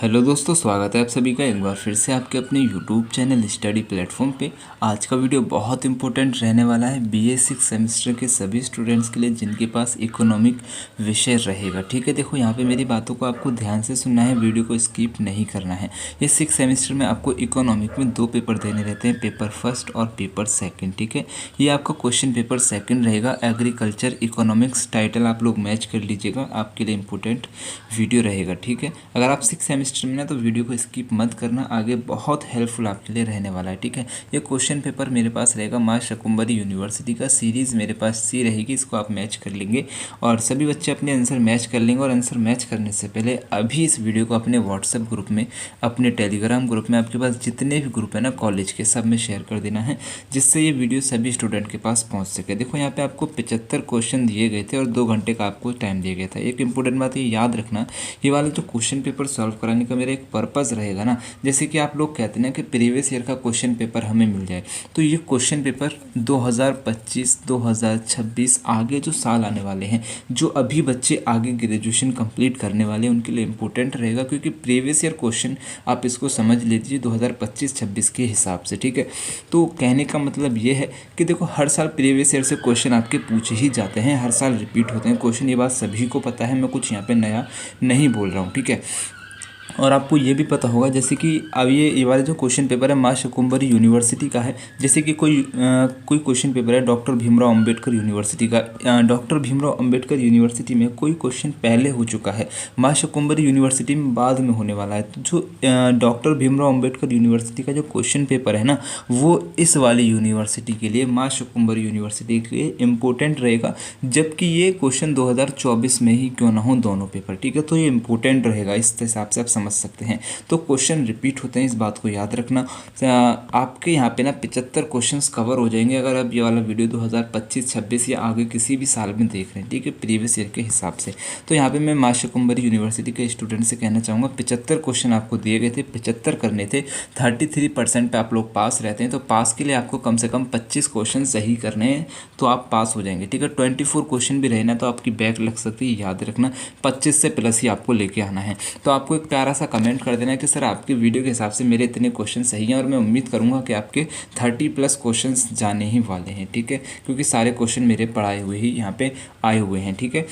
Hello दोस्तों, स्वागत है आप सभी का एक बार फिर से आपके अपने यूट्यूब चैनल स्टडी प्लेटफॉर्म पे। आज का वीडियो बहुत इंपॉर्टेंट रहने वाला है बीए 6 सेमेस्टर के सभी स्टूडेंट्स के लिए जिनके पास इकोनॉमिक विषय रहेगा। ठीक है, देखो यहाँ पे मेरी बातों को आपको ध्यान से सुनना है, वीडियो को स्किप नहीं करना है। ये 6 सेमेस्टर में आपको इकोनॉमिक में 2 पेपर देने रहते हैं, पेपर फर्स्ट और पेपर सेकेंड। ठीक है, ये आपका क्वेश्चन पेपर सेकेंड रहेगा, एग्रीकल्चर इकोनॉमिक्स। टाइटल आप लोग मैच कर लीजिएगा, आपके लिए इंपॉर्टेंट वीडियो रहेगा। ठीक है, अगर आप 6 सेमेस्टर में ना तो वीडियो को स्किप मत करना, आगे बहुत हेल्पफुल आपके लिए रहने वाला है। ठीक है, ये क्वेश्चन पेपर मेरे पास रहेगा माँ शाकुंभरी यूनिवर्सिटी का, सीरीज़ मेरे पास सी रहेगी, इसको आप मैच कर लेंगे और सभी बच्चे अपने आंसर मैच कर लेंगे। और आंसर मैच करने से पहले अभी इस वीडियो को अपने व्हाट्सएप ग्रुप में, अपने टेलीग्राम ग्रुप में, आपके पास जितने भी ग्रुप है ना कॉलेज के, सब में शेयर कर देना है, जिससे ये वीडियो सभी स्टूडेंट के पास पहुँच सके। देखो यहाँ पे आपको 75 क्वेश्चन दिए गए थे और 2 घंटे का आपको टाइम दिया गया था। एक इंपॉर्टेंट बात ये याद रखना, ये वाला जो क्वेश्चन पेपर सॉल्व कराने का मेरा एक पर्पज़ रहेगा ना, जैसे कि आप लोग कहते हैं ना कि प्रीवियस ईयर का क्वेश्चन पेपर हमें मिल जाए, तो ये क्वेश्चन पेपर 2025 2026 आगे जो साल आने वाले हैं, जो अभी बच्चे आगे ग्रेजुएशन कंप्लीट करने वाले हैं, उनके लिए इंपॉर्टेंट रहेगा, क्योंकि प्रीवियस ईयर क्वेश्चन आप इसको समझ लीजिए 2025-26 के हिसाब से। ठीक है, तो कहने का मतलब ये है कि देखो हर साल प्रीवियस ईयर से क्वेश्चन आपके पूछे ही जाते हैं, हर साल रिपीट होते हैं क्वेश्चन, ये बात सभी को पता है, मैं कुछ यहाँ पे नया नहीं बोल रहा हूँ। ठीक है, और आपको ये भी पता होगा जैसे कि अब ये वाला जो क्वेश्चन पेपर है माँ शाकुंभरी यूनिवर्सिटी का है। जैसे कि कोई क्वेश्चन पेपर है डॉक्टर भीमराव अंबेडकर यूनिवर्सिटी का, डॉक्टर भीमराव अंबेडकर यूनिवर्सिटी में कोई क्वेश्चन पहले हो चुका है, माँ शाकुंभरी यूनिवर्सिटी में बाद में होने वाला है। तो जो डॉक्टर भीमराव अंबेडकर यूनिवर्सिटी का जो क्वेश्चन पेपर है ना, वो इस वाली यूनिवर्सिटी के लिए, माँ शाकुंभरी यूनिवर्सिटी के लिए इम्पोर्टेंट रहेगा, जबकि ये क्वेश्चन 2024 में ही क्यों ना हो दोनों पेपर। ठीक है, तो ये इंपॉर्टेंट रहेगा, इस हिसाब से आप समझ सकते हैं। तो क्वेश्चन रिपीट होते हैं, इस बात को याद रखना। आपके यहाँ पे ना 75 क्वेश्चंस कवर हो जाएंगे अगर आप ये वाला वीडियो 2025-26 या आगे किसी भी साल में देख रहे हैं। ठीक है, प्रीवियस ईयर के हिसाब से। तो यहाँ पे मैं माँ शाकुंभरी यूनिवर्सिटी के स्टूडेंट से कहना चाहूँगा, 75 क्वेश्चन आपको दिए गए थे, 75 करने थे, 33% पे आप लोग पास रहते हैं। तो पास के लिए आपको कम से कम 25 क्वेश्चन सही करने हैं, तो आप पास हो जाएंगे। ठीक है, 24 क्वेश्चन भी रहना तो आपकी बैक लग सकती है, याद रखना 25 से प्लस ही आपको लेके आना है। तो आपको एक प्यारा सा कमेंट कर देना कि सर आपके वीडियो के हिसाब से मेरे इतने क्वेश्चन सही हैं, और मैं उम्मीद करूंगा कि आपके 30+ क्वेश्चंस जाने ही वाले हैं। ठीक है, क्योंकि सारे क्वेश्चन मेरे पढ़ाए हुए ही यहाँ पे आए हुए हैं। ठीक है,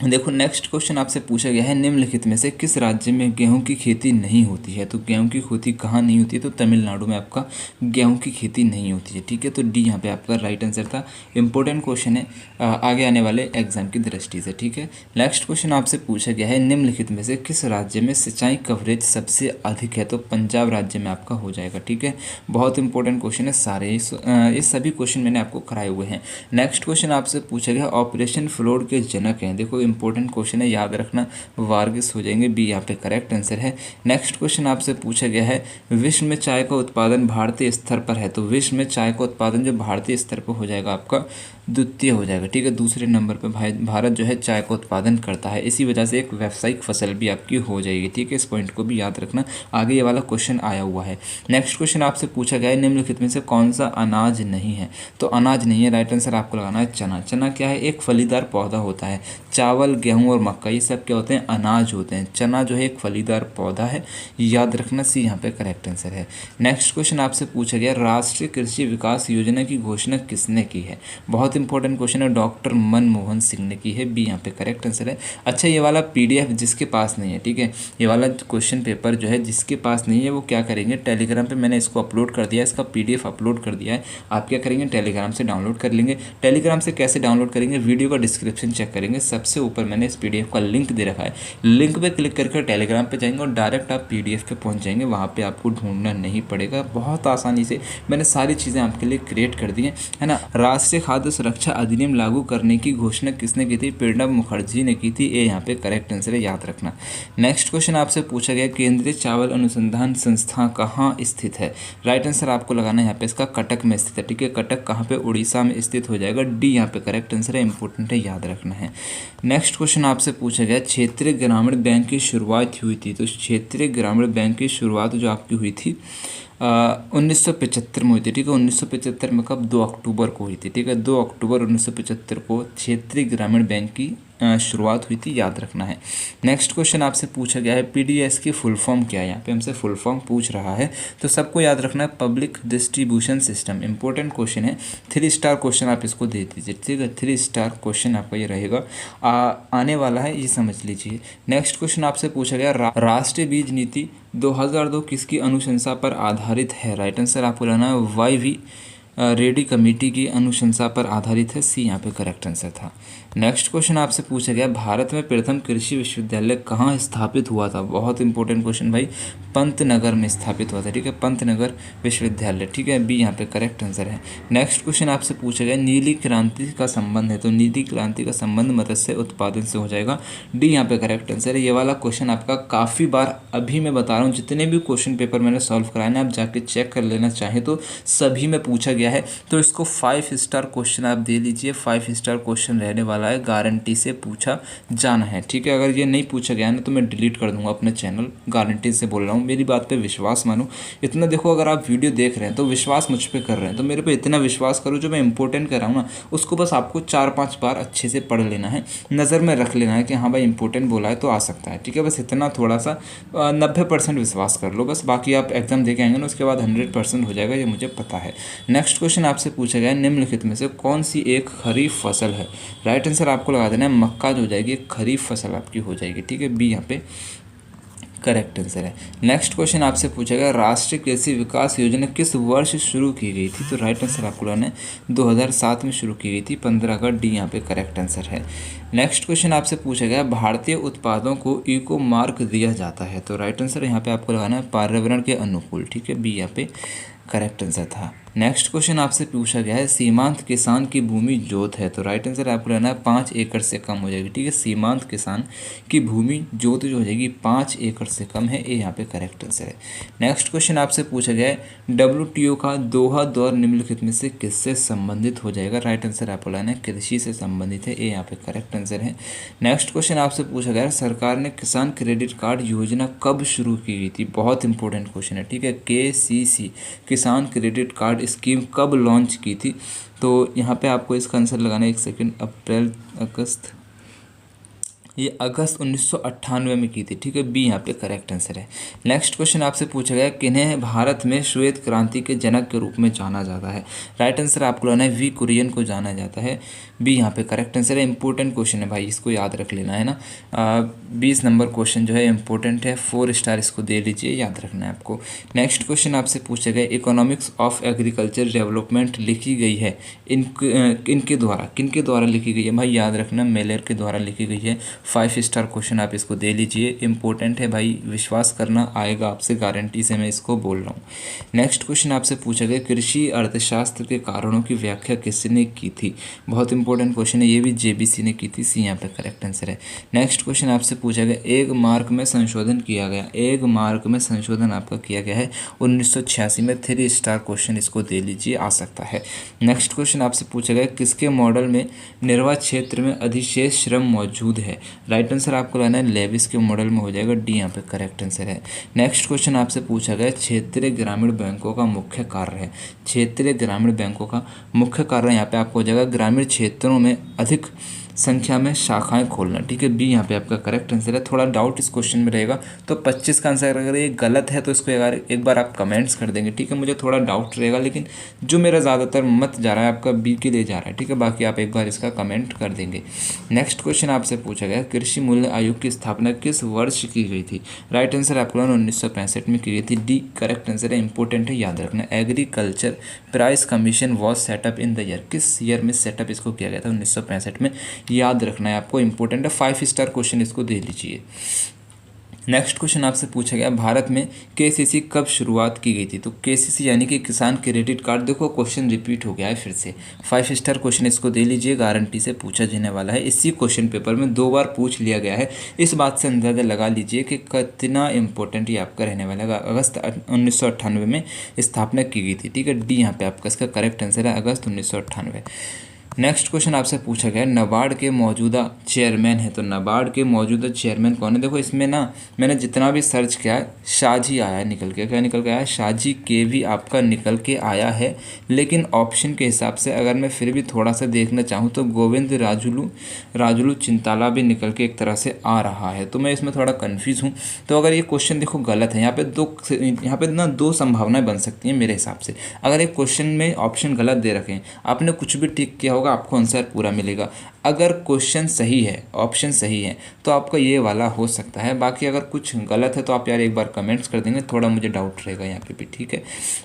देखो नेक्स्ट क्वेश्चन आपसे पूछा गया है, निम्नलिखित में से किस राज्य में गेहूं की खेती नहीं होती है। तो गेहूं की खेती कहाँ नहीं होती है, तो तमिलनाडु में आपका गेहूं की खेती नहीं होती है। ठीक है, तो डी यहाँ पे आपका राइट आंसर था। इंपॉर्टेंट क्वेश्चन है आगे आने वाले एग्जाम की दृष्टि से। ठीक है, नेक्स्ट क्वेश्चन आपसे पूछा गया है, निम्नलिखित में से किस राज्य में सिंचाई कवरेज सबसे अधिक है। तो पंजाब राज्य में आपका हो जाएगा। ठीक है, बहुत इंपॉर्टेंट क्वेश्चन है, सारे ये सभी क्वेश्चन मैंने आपको कराए हुए हैं। नेक्स्ट क्वेश्चन आपसे पूछा गया, ऑपरेशन फ्लोड के जनक हैं। देखो इंपॉर्टेंट क्वेश्चन है, याद रखना, वार्गिस हो जाएंगे, बी यहाँ पे करेक्ट आंसर है। नेक्स्ट क्वेश्चन आपसे पूछा गया है, विश्व में चाय का उत्पादन भारतीय स्तर पर है। तो विश्व में चाय का उत्पादन जो भारतीय स्तर पर हो जाएगा आपका द्वितीय हो जाएगा। ठीक है, दूसरे नंबर पर भारत जो है चाय का उत्पादन करता है, इसी वजह से एक व्यावसायिक फसल भी आपकी हो जाएगी। ठीक है, इस पॉइंट को भी याद रखना, आगे ये वाला क्वेश्चन आया हुआ है। नेक्स्ट क्वेश्चन आपसे पूछा गया है, निम्नलिखित में से कौन सा अनाज नहीं है। तो अनाज नहीं है, राइट आंसर आपको लगाना है चना। चना क्या है, एक फलीदार पौधा होता है। चावल, गेहूं और मक्का ये सब क्या होते हैं, अनाज होते हैं। चना जो है एक फलीदार पौधा है, याद रखना, सी यहाँ पे करेक्ट आंसर है। नेक्स्ट क्वेश्चन आपसे पूछा गया, राष्ट्रीय कृषि विकास योजना की घोषणा किसने की है। बहुत इंपॉर्टेंट क्वेश्चन है, डॉक्टर मनमोहन सिंह ने की है, बी यहाँ पे करेक्ट आंसर है। अच्छा, ये वाला पीडीएफ जिसके पास नहीं है, ठीक है, ये वाला क्वेश्चन पेपर जो है जिसके पास नहीं है, वो क्या करेंगे, टेलीग्राम पे मैंने इसको अपलोड कर दिया है, इसका पीडीएफ अपलोड कर दिया है। आप क्या करेंगे, टेलीग्राम से डाउनलोड कर लेंगे। टेलीग्राम से कैसे डाउनलोड करेंगे, वीडियो का डिस्क्रिप्शन चेक करेंगे, सबसे ऊपर मैंने इस पीडीएफ का लिंक दे रखा है। लिंक पे क्लिक करके टेलीग्राम पे जाएंगे और डायरेक्ट आप पीडीएफ पे पहुंच जाएंगे, वहाँ पे आपको ढूंढना नहीं पड़ेगा, बहुत आसानी से मैंने सारी चीज़ें आपके लिए क्रिएट कर दी हैं, है ना। राष्ट्रीय खाद्य सुरक्षा अधिनियम लागू करने की घोषणा किसने की थी, प्रणब मुखर्जी ने की थी, ये यहाँ पे करेक्ट आंसर है, याद रखना। नेक्स्ट क्वेश्चन आपसे पूछा गया, केंद्रीय चावल अनुसंधान संस्थान कहाँ स्थित है। राइट आंसर आपको लगाना है यहाँ पे, इसका कटक में स्थित है। ठीक है, कटक कहाँ पे, उड़ीसा में स्थित हो जाएगा, डी यहाँ पे करेक्ट आंसर है, इंपॉर्टेंट है, याद रखना है। नेक्स्ट क्वेश्चन आपसे पूछा गया, क्षेत्रीय ग्रामीण बैंक की शुरुआत हुई थी। तो क्षेत्रीय ग्रामीण बैंक की शुरुआत जो आपकी हुई थी 1975 में हुई थी। ठीक है, 1975 में कब, 2 अक्टूबर को हुई थी। ठीक है, 2 अक्टूबर 1975 को क्षेत्रीय ग्रामीण बैंक की शुरुआत हुई थी, याद रखना है। नेक्स्ट क्वेश्चन आपसे पूछा गया है पीडीएस की फुल फॉर्म क्या है। यहाँ पे हमसे फुल फॉर्म पूछ रहा है, तो सबको याद रखना है public distribution system. Important question है, 3 स्टार क्वेश्चन आप इसको दे दीजिए, ठीक है। 3 स्टार क्वेश्चन आपका ये रहेगा, आने वाला है, ये समझ लीजिए। नेक्स्ट क्वेश्चन आपसे पूछा गया राष्ट्रीय बीज नीति 2002 किसकी अनुशंसा पर आधारित है। राइट आंसर आपको लाना है YV रेड्डी कमेटी की अनुशंसा पर आधारित है, सी यहाँ पे करेक्ट आंसर था। नेक्स्ट क्वेश्चन आपसे पूछा गया भारत में प्रथम कृषि विश्वविद्यालय कहाँ स्थापित हुआ था। बहुत इंपॉर्टेंट क्वेश्चन भाई, पंतनगर में स्थापित हुआ था, ठीक है, पंतनगर विश्वविद्यालय, ठीक है, बी यहाँ पे करेक्ट आंसर है। नेक्स्ट क्वेश्चन आपसे पूछा गया नीली क्रांति का संबंध है, तो नीली क्रांति का संबंध मत्स्य उत्पादन से हो जाएगा, डी यहाँ पे करेक्ट आंसर है। ये वाला क्वेश्चन आपका काफ़ी बार, अभी मैं बता रहा हूँ जितने भी क्वेश्चन पेपर मैंने सॉल्व कराए ना, आप जाके चेक कर लेना चाहें तो सभी में पूछा गया है, तो इसको 5 स्टार क्वेश्चन आप दे लीजिए। 5 स्टार क्वेश्चन रहने वाला है, गारंटी से पूछा जाना है, ठीक है। अगर ये नहीं पूछा गया ना तो मैं डिलीट कर दूंगा अपने चैनल, गारंटी से बोल रहा हूँ, मेरी बात पे विश्वास मानो। इतना देखो, अगर आप वीडियो देख रहे हैं तो विश्वास मुझ पे कर रहे हैं, तो मेरे पे इतना विश्वास करो, जो मैं इंपॉर्टेंट कर रहा हूँ ना उसको बस आपको 4-5 बार अच्छे से पढ़ लेना है, नज़र में रख लेना है कि हाँ भाई इंपॉर्टेंट बोला है तो आ सकता है, ठीक है। बस इतना थोड़ा सा 90% विश्वास कर लो बस, बाकी आप एग्जाम दे के आएंगे ना उसके बाद 100% हो जाएगा, ये मुझे पता है। नेक्स्ट क्वेश्चन आपसे पूछा गया निम्नलिखित में से कौन सी एक खरीफ फसल है। राइट आंसर आपको लगा देना है मक्का, जो हो जाएगी खरीफ फसल आपकी हो जाएगी, ठीक है, बी यहाँ पे करेक्ट आंसर है। नेक्स्ट क्वेश्चन आपसे पूछा गया राष्ट्रीय कृषि विकास योजना किस वर्ष शुरू की गई थी। तो राइट आंसर आपको लगाना है 2007 में शुरू की गई थी, 15 का, डी यहाँ पे करेक्ट आंसर है। नेक्स्ट क्वेश्चन आपसे पूछा गया भारतीय उत्पादों को इको मार्क दिया जाता है। तो राइट आंसर यहाँ पे आपको लगाना है पर्यावरण के अनुकूल, ठीक है, बी यहाँ पे करेक्ट आंसर था। नेक्स्ट क्वेश्चन आपसे पूछा गया है सीमांत किसान की भूमि जोत है। तो राइट आंसर आपको लेना है 5 एकड़ से कम हो जाएगी, ठीक है। सीमांत किसान की भूमि जोत जो हो जाएगी 5 एकड़ से कम है, ये यहाँ पे करेक्ट आंसर है। नेक्स्ट क्वेश्चन आपसे पूछा गया है WTO का दोहा दौर निम्नलिखित में से किससे संबंधित हो जाएगा। राइट आंसर आपको लेना है कृषि से संबंधित है, ये यहाँ पे करेक्ट आंसर है। नेक्स्ट क्वेश्चन आपसे पूछा गया सरकार ने किसान क्रेडिट कार्ड योजना कब शुरू की गई थी। बहुत इंपॉर्टेंट क्वेश्चन है, ठीक है। KCC किसान क्रेडिट कार्ड स्कीम कब लॉन्च की थी। तो यहाँ पे आपको इसका आंसर लगाना है, 1 सेकेंड, अप्रैल, अगस्त, ये अगस्त 1998 में की थी, ठीक है, बी यहाँ पे करेक्ट आंसर है। नेक्स्ट क्वेश्चन आपसे पूछा गया किन्हें भारत में श्वेत क्रांति के जनक के रूप में जाना जाता है। राइट आंसर आपको लाना है V कुरियन को जाना जाता है, बी यहाँ पे करेक्ट आंसर है। इंपॉर्टेंट क्वेश्चन है भाई, इसको याद रख लेना है ना। 20 नंबर क्वेश्चन जो है इंपॉर्टेंट है, 4 स्टार इसको दे लीजिए, याद रखना है आपको। नेक्स्ट क्वेश्चन आपसे पूछा गया इकोनॉमिक्स ऑफ एग्रीकल्चर डेवलपमेंट लिखी गई है इनके द्वारा, किनके द्वारा लिखी गई है भाई, याद रखना मेलर के द्वारा लिखी गई है। 5 स्टार क्वेश्चन आप इसको दे लीजिए, इंपॉर्टेंट है भाई, विश्वास करना, आएगा आपसे, गारंटी से मैं इसको बोल रहा हूँ। नेक्स्ट क्वेश्चन आपसे पूछा गया कृषि अर्थशास्त्र के कारणों की व्याख्या किसने की थी। बहुत इंपॉर्टेंट क्वेश्चन है, ये भी JBC ने की थी, सी यहाँ पे करेक्ट आंसर है। नेक्स्ट क्वेश्चन आपसे पूछा गया एक मार्क में संशोधन किया गया, एक मार्क में संशोधन आपका किया गया है 1986 में, 3 स्टार क्वेश्चन इसको दे लीजिए, आ सकता है। नेक्स्ट क्वेश्चन आपसे पूछा गया किसके मॉडल में निर्वात क्षेत्र में अधिशेष श्रम मौजूद है। राइट आंसर आपको लाना है लेविस के मॉडल में हो जाएगा, डी यहाँ पे करेक्ट आंसर है। नेक्स्ट क्वेश्चन आपसे पूछा गया क्षेत्रीय ग्रामीण बैंकों का मुख्य कार्य है। क्षेत्रीय ग्रामीण बैंकों का मुख्य कार्य यहाँ पे आपको हो जाएगा ग्रामीण क्षेत्रों में अधिक संख्या में शाखाएं खोलना, ठीक है, बी यहाँ पे आपका करेक्ट आंसर है। थोड़ा डाउट इस क्वेश्चन में रहेगा, तो 25 का आंसर अगर ये गलत है तो इसको एक बार आप कमेंट्स कर देंगे, ठीक है। मुझे थोड़ा डाउट रहेगा, लेकिन जो मेरा ज़्यादातर मत जा रहा है आपका बी के लिए जा रहा है, ठीक है, बाकी आप एक बार इसका कमेंट कर देंगे। नेक्स्ट क्वेश्चन आपसे पूछा गया कृषि मूल्य आयोग की स्थापना किस वर्ष की गई थी। राइट आंसर आपको 1965 में की गई थी, डी करेक्ट आंसर है, इंपॉर्टेंट है, याद रखना। Agriculture price commission was setup in the year, किस ईयर में सेटअप इसको किया गया था, 1965 में, याद रखना है आपको, इंपॉर्टेंट है। 5 स्टार क्वेश्चन इसको दे लीजिए। नेक्स्ट क्वेश्चन आपसे पूछा गया भारत में KCC कब शुरुआत की गई थी। तो KCC यानी कि किसान क्रेडिट कार्ड, देखो क्वेश्चन रिपीट हो गया है फिर से, 5 स्टार क्वेश्चन इसको दे लीजिए, गारंटी से पूछा जाने वाला है। इसी क्वेश्चन पेपर में 2 बार पूछ लिया गया है, इस बात से अंदाजा लगा लीजिए कि कितना इंपॉर्टेंट ये आपका रहने वाला है। अगस्त 1998 में स्थापना की गई थी, ठीक है, डी यहाँ पे आपका इसका करेक्ट आंसर है, अगस्त 1998। नेक्स्ट क्वेश्चन आपसे पूछा गया नाबार्ड के मौजूदा चेयरमैन है, तो नाबार्ड के मौजूदा चेयरमैन कौन है। देखो इसमें ना मैंने जितना भी सर्च किया है शाजी आया है निकल के, क्या निकल के आया है, शाजी के भी आपका निकल के आया है। लेकिन ऑप्शन के हिसाब से अगर मैं फिर भी थोड़ा सा देखना चाहूँ तो गोविंद राजुलू चिंताला भी निकल के एक तरह से आ रहा है। तो मैं इसमें थोड़ा कन्फ्यूज़ हूँ। तो अगर ये क्वेश्चन देखो गलत है, यहाँ पे ना दो संभावनाएं बन सकती हैं मेरे हिसाब से। अगर एक क्वेश्चन में ऑप्शन गलत दे रखे हैं, आपने कुछ भी टिक किया होगा आपको आंसर पूरा मिलेगा। अगर क्वेश्चन सही है, ऑप्शन सही है, तो आपका ये वाला हो सकता है। बाकी अगर कुछ गलत है तो आप यार एक बार कमेंट्स कर देंगे, थोड़ा मुझे डाउट रहेगा यहाँ पे भी, ठीक है।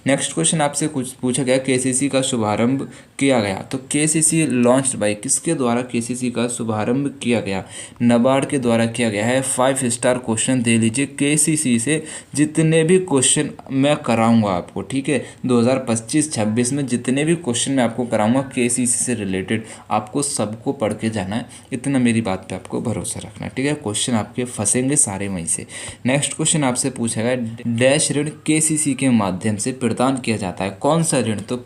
नेक्स्ट क्वेश्चन आपसे कुछ पूछा गया केसीसी का शुभारंभ किया गया, तो केसीसी लॉन्च्ड बाय, किसके द्वारा केसीसी का शुभारंभ किया गया, नाबार्ड के द्वारा किया गया है। 5 स्टार क्वेश्चन दे लीजिए, केसीसी से जितने भी क्वेश्चन मैं कराऊंगा आपको, ठीक है, 2025-26 में जितने भी क्वेश्चन मैं आपको कराऊंगा केसीसी से रिलेटेड, आपको सबको पढ़ के जाना है, इतना मेरी बात पे आपको भरोसा रखना है, ठीक है। क्वेश्चन आपके फंसेंगे सारे वहीं से। नेक्स्ट क्वेश्चन आपसे पूछा गया डैश ऋण केसीसी के माध्यम से प्रदान किया जाता है, कौन सा ऋण, तो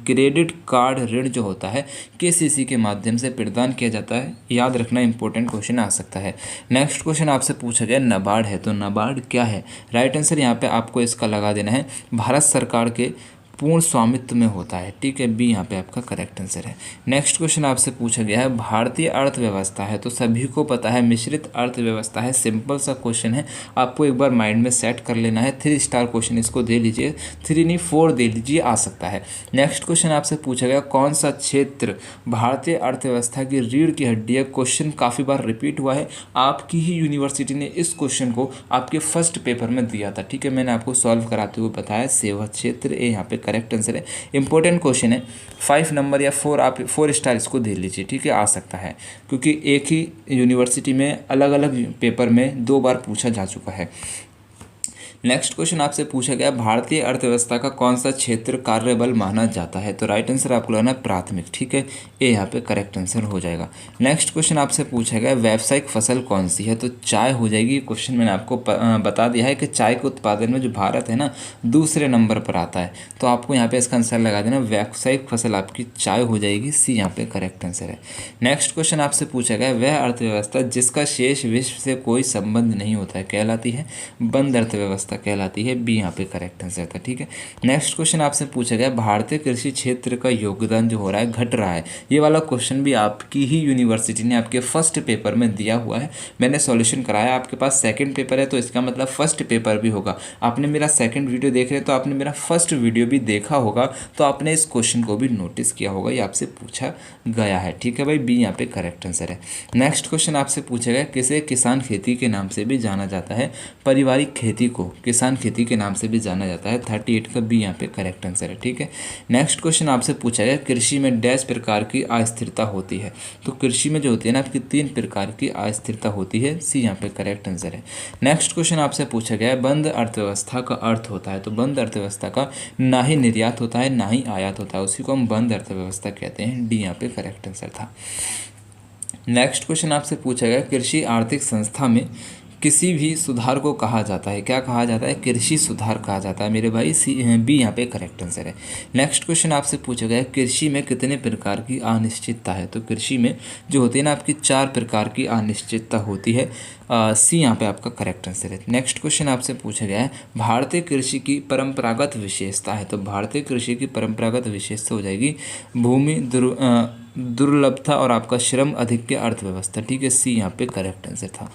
क्रेडिट कार्ड ऋण जो होता है केसीसी के माध्यम से प्रदान किया जाता है। याद रखना, इंपॉर्टेंट क्वेश्चन आ सकता है। नेक्स्ट क्वेश्चन आपसे पूछा गया नाबार्ड है, तो नाबार्ड क्या है। राइट आंसर यहाँ पे आपको इसका लगा देना है, भारत सरकार के पूर्ण स्वामित्व में होता है, ठीक है, बी यहाँ पे आपका करेक्ट आंसर है। नेक्स्ट क्वेश्चन आपसे पूछा गया है भारतीय अर्थव्यवस्था है, तो सभी को पता है मिश्रित अर्थव्यवस्था है। सिंपल सा क्वेश्चन है, आपको एक बार माइंड में सेट कर लेना है। 3 स्टार क्वेश्चन इसको दे लीजिए, 3 नहीं 4 दे लीजिए, आ सकता है। नेक्स्ट क्वेश्चन आपसे पूछा गया कौन सा क्षेत्र भारतीय अर्थव्यवस्था की रीढ़ की हड्डी है। क्वेश्चन काफ़ी बार रिपीट हुआ है, आपकी ही यूनिवर्सिटी ने इस क्वेश्चन को आपके फर्स्ट पेपर में दिया था, ठीक है, मैंने आपको सॉल्व कराते हुए बताया। सेवा क्षेत्र ए यहाँ पे करेक्ट आंसर है। इंपॉर्टेंट क्वेश्चन है, 5 नंबर या 4, आप 4 स्टार इसको दे लीजिए, ठीक है, आ सकता है, क्योंकि एक ही यूनिवर्सिटी में अलग अलग पेपर में 2 बार पूछा जा चुका है। नेक्स्ट क्वेश्चन आपसे पूछा गया भारतीय अर्थव्यवस्था का कौन सा क्षेत्र कार्यबल माना जाता है, तो राइट आंसर आपको लगाना प्राथमिक, ठीक है, ए यहाँ पे करेक्ट आंसर हो जाएगा। नेक्स्ट क्वेश्चन आपसे पूछा गया व्यावसायिक फसल कौन सी है, तो चाय हो जाएगी। क्वेश्चन मैंने आपको बता दिया है कि चाय के उत्पादन में जो भारत है ना दूसरे नंबर पर आता है, तो आपको यहाँ पे इसका आंसर लगा देना, व्यावसायिक फसल आपकी चाय हो जाएगी, सी यहाँ पे करेक्ट आंसर है। नेक्स्ट क्वेश्चन आपसे पूछा गया वह अर्थव्यवस्था जिसका शेष विश्व से कोई संबंध नहीं होता है कहलाती है बंद अर्थव्यवस्था कहलाती है, बी यहाँ पे करेक्ट आंसर था, ठीक है। नेक्स्ट क्वेश्चन आपसे पूछा गया भारतीय कृषि क्षेत्र का योगदान जो हो रहा है घट रहा है। ये वाला क्वेश्चन भी आपकी ही यूनिवर्सिटी ने आपके फर्स्ट पेपर में दिया हुआ है, मैंने सॉल्यूशन कराया। आपके पास सेकंड पेपर है तो इसका मतलब फर्स्ट पेपर भी होगा। आपने मेरा सेकंड वीडियो देख रहे हैं तो आपने मेरा फर्स्ट वीडियो भी देखा होगा, तो आपने इस क्वेश्चन को भी नोटिस किया होगा, ये आपसे पूछा गया है, ठीक है भाई, बी यहाँ पे करेक्ट आंसर है। नेक्स्ट क्वेश्चन आपसे पूछा गया किसे किसान खेती के नाम से भी जाना जाता है, पारिवारिक खेती को किसान खेती के नाम से भी जाना जाता है, 38 का बी यहाँ पे करेक्ट आंसर है, ठीक है। नेक्स्ट क्वेश्चन आपसे पूछा गया कृषि में डैश प्रकार की अस्थिरता होती है, तो कृषि में जो होती है ना आपकी 3 प्रकार की अस्थिरता होती है, सी यहाँ पे करेक्ट आंसर है। नेक्स्ट क्वेश्चन आपसे पूछा गया बंद अर्थव्यवस्था का अर्थ होता है, तो बंद अर्थव्यवस्था का ना ही निर्यात होता है ना ही आयात होता है, उसी को हम बंद अर्थव्यवस्था कहते हैं, डी यहाँ पे करेक्ट आंसर था। नेक्स्ट क्वेश्चन आपसे पूछा गया कृषि आर्थिक संस्था में किसी भी सुधार को कहा जाता है, क्या कहा जाता है, कृषि सुधार कहा जाता है मेरे भाई, सी बी यहाँ पे करेक्ट आंसर है। नेक्स्ट क्वेश्चन आपसे पूछा गया कृषि में कितने प्रकार की अनिश्चितता है, तो कृषि में जो होती है ना आपकी 4 प्रकार की अनिश्चितता होती है, सी यहाँ पे आपका करेक्ट आंसर है। नेक्स्ट क्वेश्चन आपसे पूछा गया है भारतीय कृषि की परंपरागत विशेषता है, तो भारतीय कृषि की परंपरागत विशेषता हो जाएगी भूमि दुर्लभता और आपका श्रम अधिक के अर्थव्यवस्था, ठीक है, सी यहाँ पे करेक्ट आंसर था।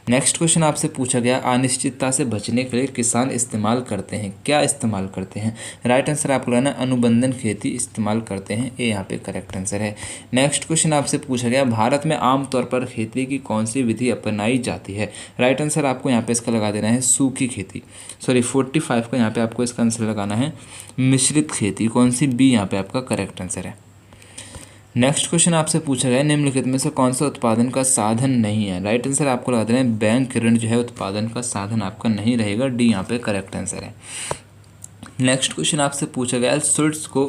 नेक्स्ट क्वेश्चन आपसे पूछा गया अनिश्चितता से बचने के लिए किसान इस्तेमाल करते हैं, क्या इस्तेमाल करते हैं, राइट आंसर आपको लेना अनुबंधन खेती इस्तेमाल करते हैं, ए यहाँ पे करेक्ट आंसर है। नेक्स्ट क्वेश्चन आपसे पूछा गया भारत में आमतौर पर खेती की कौन सी विधि अपनाई जाती है, राइट आंसर आपको यहाँ पे इसका लगा देना है सूखी खेती, 45 का यहाँ पे आपको इसका आंसर लगाना है मिश्रित खेती, कौन सी, बी यहाँ पे आपका करेक्ट आंसर है। नेक्स्ट क्वेश्चन आपसे पूछा गया निम्नलिखित में से कौन सा उत्पादन का साधन नहीं है, राइट आंसर आपको लगा देना है बैंक ऋण जो है उत्पादन का साधन आपका नहीं रहेगा, डी यहाँ पे करेक्ट आंसर है। नेक्स्ट क्वेश्चन आपसे पूछा गया शुल्क को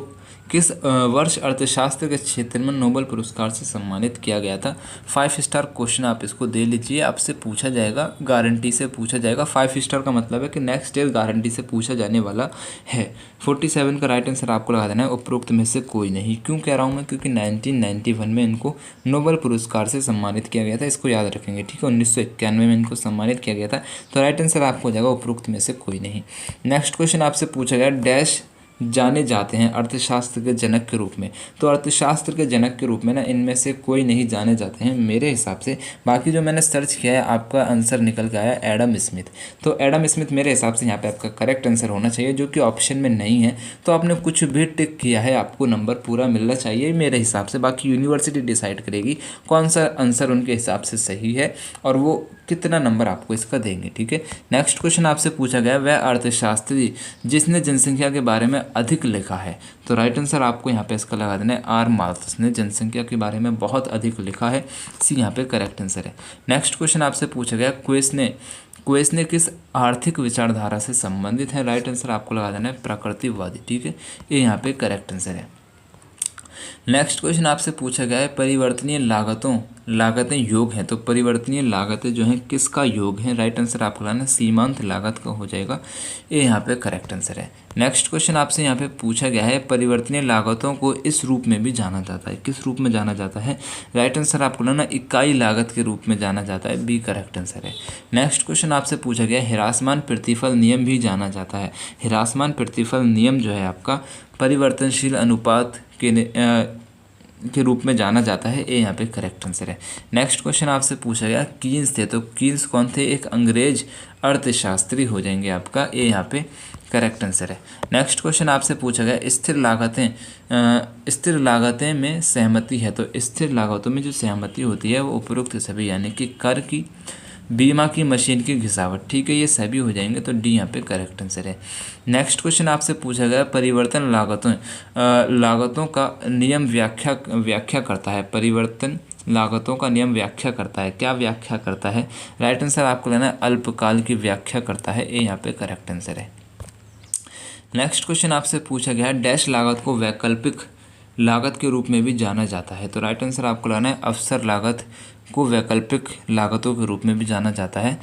किस वर्ष अर्थशास्त्र के क्षेत्र में नोबेल पुरस्कार से सम्मानित किया गया था। 5 स्टार क्वेश्चन आप इसको दे लीजिए, आपसे पूछा जाएगा, गारंटी से पूछा जाएगा। 5 स्टार का मतलब है कि नेक्स्ट ईयर गारंटी से पूछा जाने वाला है। 47 का राइट आंसर आपको लगा देना है उपरोक्त में से कोई नहीं। क्यों कह रहा हूँ मैं, क्योंकि 1991 में इनको नोबेल पुरस्कार से सम्मानित किया गया था, इसको याद रखेंगे, ठीक है। 1991 में इनको सम्मानित किया गया था, तो राइट आंसर आपको हो जाएगा उपरोक्त में से कोई नहीं। नेक्स्ट क्वेश्चन आपसे पूछा गया, डैश जाने जाते हैं अर्थशास्त्र के जनक के रूप में। तो अर्थशास्त्र के जनक के रूप में ना इनमें से कोई नहीं जाने जाते हैं मेरे हिसाब से। बाकी जो मैंने सर्च किया है आपका आंसर निकल के आया एडम स्मिथ। तो एडम स्मिथ मेरे हिसाब से यहाँ पे आपका करेक्ट आंसर होना चाहिए, जो कि ऑप्शन में नहीं है। तो आपने कुछ भी टिक किया है, आपको नंबर पूरा मिलना चाहिए मेरे हिसाब से। बाकी यूनिवर्सिटी डिसाइड करेगी कौन सा आंसर उनके हिसाब से सही है और वो कितना नंबर आपको इसका देंगे, ठीक है। नेक्स्ट क्वेश्चन आपसे पूछा गया, वह अर्थशास्त्री जिसने जनसंख्या के बारे में अधिक लिखा है। तो राइट आंसर आपको यहाँ पे इसका लगा देना है आर माल्थस ने जनसंख्या के बारे में बहुत अधिक लिखा है। सी यहाँ पे करेक्ट आंसर है। नेक्स्ट क्वेश्चन आपसे पूछा गया, क्वेस ने किस आर्थिक विचारधारा से संबंधित है। राइट आंसर आपको लगा देना है प्रकृतिवादी, ठीक है। ये यहाँ पे करेक्ट आंसर है। नेक्स्ट क्वेश्चन आपसे पूछा गया है, परिवर्तनीय लागतें योग हैं। तो परिवर्तनीय लागतें जो हैं किसका योग है। राइट आंसर आपको लाना सीमांत लागत का हो जाएगा। ये यहाँ पे करेक्ट आंसर है। नेक्स्ट क्वेश्चन आपसे यहाँ पे पूछा गया है, परिवर्तनीय लागतों को इस रूप में भी जाना जाता है। किस रूप में जाना जाता है। राइट आंसर आपको लाना इकाई लागत के रूप में जाना जाता है। बी करेक्ट आंसर है। नेक्स्ट क्वेश्चन आपसे पूछा गया, हिरासमान प्रतिफल नियम भी जाना जाता है। हिरासमान प्रतिफल नियम जो है आपका परिवर्तनशील अनुपात के रूप में जाना जाता है। ये यहाँ पे करेक्ट आंसर है। नेक्स्ट क्वेश्चन आपसे पूछा गया, कीन्स थे। तो कीन्स कौन थे, एक अंग्रेज अर्थशास्त्री हो जाएंगे आपका। ये यहाँ पे करेक्ट आंसर है। नेक्स्ट क्वेश्चन आपसे पूछा गया, स्थिर लागतें में सहमति है। तो स्थिर लागतों में जो सहमति होती है वो उपरोक्त सभी यानी कि कर की, बीमा की, मशीन की घिसावट, ठीक है, ये सभी हो जाएंगे। तो डी यहाँ पे करेक्ट आंसर है। नेक्स्ट क्वेश्चन आपसे पूछा गया, परिवर्तन लागतों का नियम व्याख्या करता है। परिवर्तन लागतों का नियम व्याख्या करता है, क्या व्याख्या करता है। राइट आंसर आपको लेना है अल्पकाल की व्याख्या करता है। ये यहाँ पे करेक्ट आंसर है। नेक्स्ट क्वेश्चन आपसे पूछा गया है, डैश लागत को वैकल्पिक लागत के रूप में भी जाना जाता है। तो राइट आंसर आपको लाना है अवसर लागत को वैकल्पिक लागतों के रूप में भी जाना जाता है।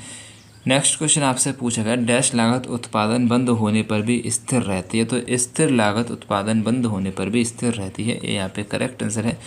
नेक्स्ट क्वेश्चन आपसे पूछा गया, डैश लागत उत्पादन बंद होने पर भी स्थिर रहती है। तो स्थिर लागत उत्पादन बंद होने पर भी स्थिर रहती है। ये यहाँ पे करेक्ट आंसर है।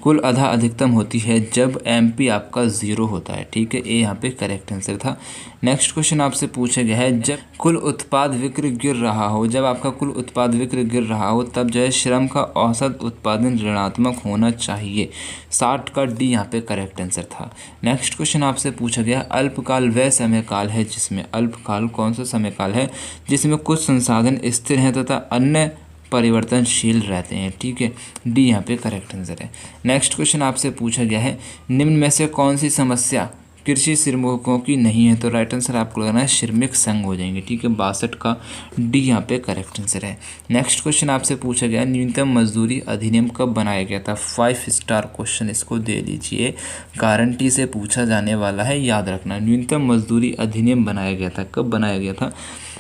कुल आधा अधिकतम होती है जब एमपी आपका 0 होता है, ठीक है। ये यहाँ पे करेक्ट आंसर था। नेक्स्ट क्वेश्चन आपसे पूछा गया है, जब कुल उत्पाद विक्रय गिर रहा हो, जब आपका कुल उत्पाद विक्रय गिर रहा हो तब जो है श्रम का औसत उत्पादन ऋणात्मक होना चाहिए। 60 का डी यहाँ पे करेक्ट आंसर था। नेक्स्ट क्वेश्चन आपसे पूछा गया, अल्पकाल वह समय काल है जिसमें, अल्पकाल कौन सा समय काल है जिसमें कुछ संसाधन स्थिर हैं तथा अन्य परिवर्तनशील रहते हैं, ठीक है। डी यहाँ पे करेक्ट आंसर है। नेक्स्ट क्वेश्चन आपसे पूछा गया है, निम्न में से कौन सी समस्या कृषि श्रमिकों की नहीं है। तो राइट आंसर आपको लगाना है श्रमिक संघ हो जाएंगे, ठीक है। 62 का डी यहाँ पे करेक्ट आंसर है। नेक्स्ट क्वेश्चन आपसे पूछा गया, न्यूनतम मजदूरी अधिनियम कब बनाया गया था। 5 स्टार क्वेश्चन इसको दे लीजिए, गारंटी से पूछा जाने वाला है, याद रखना। न्यूनतम मजदूरी अधिनियम बनाया गया था, कब बनाया गया था।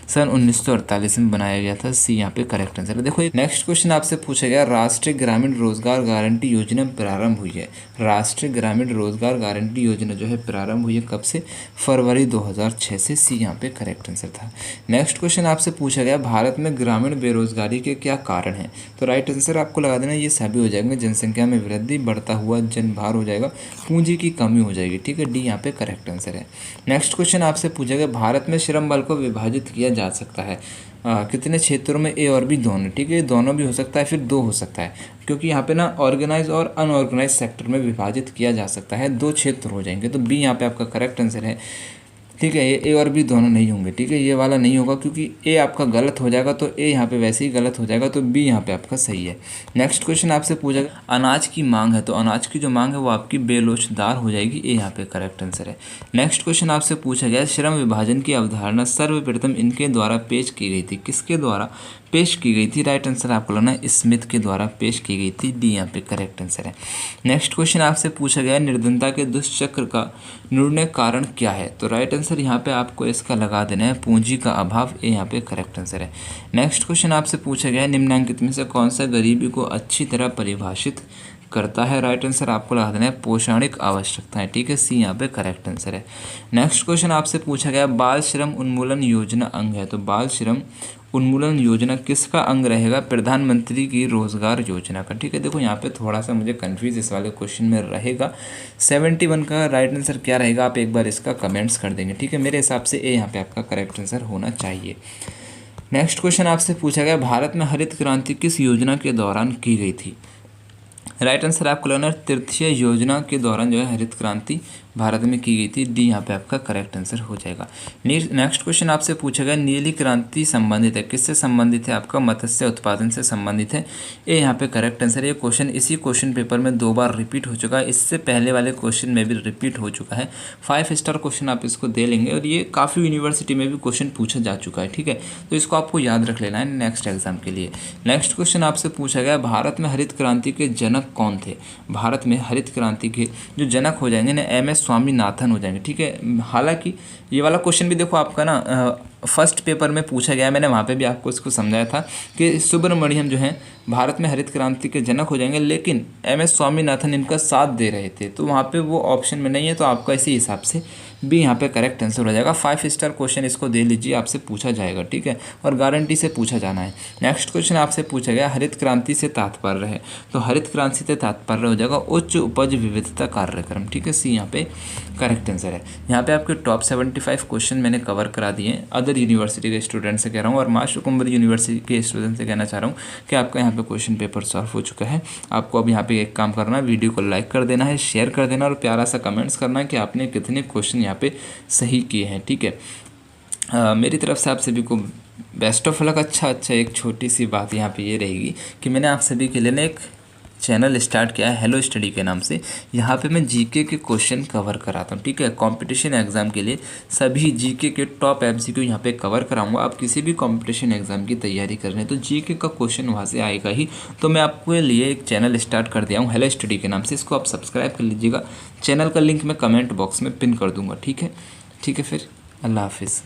सन 1948 में बनाया गया था। सी यहाँ पे करेक्ट आंसर है। देखो नेक्स्ट क्वेश्चन आपसे पूछा गया, राष्ट्रीय ग्रामीण रोजगार गारंटी योजना प्रारंभ हुई है। राष्ट्रीय ग्रामीण रोजगार गारंटी योजना जो है प्रारंभ हुई है कब से, फरवरी 2006 से। सी यहाँ पे करेक्ट आंसर था। नेक्स्ट क्वेश्चन आपसे पूछा गया, भारत में ग्रामीण बेरोजगारी के क्या कारण हैं। तो राइट आंसर आपको लगा देना ये सभी हो जाएंगे, जनसंख्या में वृद्धि, बढ़ता हुआ जनभार हो जाएगा, पूंजी की कमी हो जाएगी, ठीक है। डी यहाँ पे करेक्ट आंसर है। नेक्स्ट क्वेश्चन आपसे पूछा गया, भारत में श्रम बल को विभाजित किया जा सकता है कितने क्षेत्रों में, ए और बी दोनों, ठीक है। दोनों भी हो सकता है, फिर 2 हो सकता है, क्योंकि यहाँ पे ना ऑर्गेनाइज और अनऑर्गेनाइज सेक्टर में विभाजित किया जा सकता है। 2 क्षेत्र हो जाएंगे। तो बी यहाँ पे आपका करेक्ट आंसर है, ठीक है। ये ए और बी दोनों नहीं होंगे, ठीक है। ये वाला नहीं होगा क्योंकि ए आपका गलत हो जाएगा, तो ए यहाँ पे वैसे ही गलत हो जाएगा, तो बी यहाँ पे आपका सही है। नेक्स्ट क्वेश्चन आपसे पूछा गया, अनाज की मांग है। तो अनाज की जो मांग है वो आपकी बेलोचदार हो जाएगी। ए यहाँ पे करेक्ट आंसर है। नेक्स्ट क्वेश्चन आपसे पूछा गया, श्रम विभाजन की अवधारणा सर्वप्रथम इनके द्वारा पेश की गई थी। किसके द्वारा पेश की गई थी? राइट आंसर आपको लेना स्मिथ के द्वारा पेश की गई थी। डी यहाँ पे करेक्ट आंसर है। नेक्स्ट क्वेश्चन आपसे पूछा गया निर्धनता के दुष्चक्र का निर्णय कारण क्या है? तो राइट आंसर यहाँ पे आपको इसका लगा देना है पूंजी का अभाव। ये यहाँ पे करेक्ट आंसर है। नेक्स्ट क्वेश्चन आपसे पूछा गया निम्नलिखित में से कौन सा गरीबी को अच्छी तरह परिभाषित करता है? राइट आंसर आपको लगा देना है पोषणिक आवश्यकताएं। ठीक है, सी यहाँ पे करेक्ट आंसर है। नेक्स्ट क्वेश्चन आपसे पूछा गया बाल श्रम उन्मूलन योजना अंग है। तो बाल श्रम उन्मूलन योजना किसका अंग रहेगा? प्रधानमंत्री की रोजगार योजना का। ठीक है, देखो यहाँ पे थोड़ा सा मुझे कंफ्यूज इस वाले क्वेश्चन में रहेगा। 71 का राइट आंसर क्या रहेगा? आप एक बार इसका कमेंट्स कर देंगे। ठीक है, मेरे हिसाब से ए यहाँ पे आपका करेक्ट आंसर होना चाहिए। नेक्स्ट क्वेश्चन आपसे पूछा गया भारत में हरित क्रांति किस योजना के दौरान की गई थी? राइट आंसर आपको लगना है तृतीय योजना के दौरान जो है हरित क्रांति भारत में की गई थी। डी यहाँ पे आपका करेक्ट आंसर हो जाएगा। नेक्स्ट क्वेश्चन आपसे पूछा गया नीली क्रांति संबंधित है, किससे संबंधित है? आपका मत्स्य उत्पादन से संबंधित है। ये यहाँ पे करेक्ट आंसर है। ये क्वेश्चन इसी क्वेश्चन पेपर में 2 बार रिपीट हो चुका है, इससे पहले वाले क्वेश्चन में भी रिपीट हो चुका है। 5 स्टार क्वेश्चन आप इसको दे लेंगे और ये काफ़ी यूनिवर्सिटी में भी क्वेश्चन पूछा जा चुका है। ठीक है, तो इसको आपको याद रख लेना है नेक्स्ट एग्जाम के लिए। नेक्स्ट क्वेश्चन आपसे पूछा गया भारत में हरित क्रांति के जनक कौन थे? भारत में हरित क्रांति के जो जनक हो जाएंगे ना MS स्वामीनाथन हो जाएंगे। ठीक है, हालांकि ये वाला क्वेश्चन भी देखो आपका ना फर्स्ट पेपर में पूछा गया, मैंने वहाँ पे भी आपको इसको समझाया था कि सुब्रमण्यम जो है भारत में हरित क्रांति के जनक हो जाएंगे, लेकिन MS स्वामीनाथन इनका साथ दे रहे थे, तो वहाँ पे वो ऑप्शन में नहीं है, तो आपका इसी हिसाब से भी यहाँ पे करेक्ट आंसर हो जाएगा। 5 स्टार क्वेश्चन इसको दे लीजिए, आपसे पूछा जाएगा। ठीक है, और गारंटी से पूछा जाना है। नेक्स्ट क्वेश्चन आपसे पूछा गया हरित क्रांति से तात्पर्य है, तो हरित क्रांति से तात्पर्य हो जाएगा उच्च उपज विविधता कार्यक्रम। ठीक है, सी यहाँ पे करेक्ट आंसर है। यहाँ पे आपके टॉप 75 क्वेश्चन मैंने कवर करा दिए अदर यूनिवर्सिटी के स्टूडेंट से कह रहा हूँ, और मां शुकुम्भरी यूनिवर्सिटी के स्टूडेंट से कहना चाह रहा हूँ कि आपका यहाँ पे क्वेश्चन पेपर सॉल्व हो चुका है। आपको अब यहाँ पे एक काम करना है, वीडियो को लाइक कर देना है, शेयर कर देना और प्यारा सा कमेंट्स करना है कि आपने कितने क्वेश्चन यहाँ पे सही किए हैं। ठीक है, मेरी तरफ से आप सभी को बेस्ट ऑफ लक। अच्छा, एक छोटी सी बात यहाँ पे ये रहेगी कि मैंने आप सभी के लिए ना एक चैनल स्टार्ट किया है हेलो स्टडी के नाम से। यहाँ पे मैं जीके के क्वेश्चन कवर कराता हूँ। ठीक है, कंपटीशन एग्जाम के लिए सभी जीके के टॉप MCQ यहाँ पे कवर कराऊंगा। आप किसी भी कंपटीशन एग्जाम की तैयारी कर रहे हैं तो जीके का क्वेश्चन वहाँ से आएगा ही। तो मैं आपके लिए एक चैनल स्टार्ट कर दिया हूँ हेलो स्टडी के नाम से, इसको आप सब्सक्राइब कर लीजिएगा। चैनल का लिंक मैं कमेंट बॉक्स में पिन कर दूँगा। ठीक है, फिर अल्लाह हाफिज़।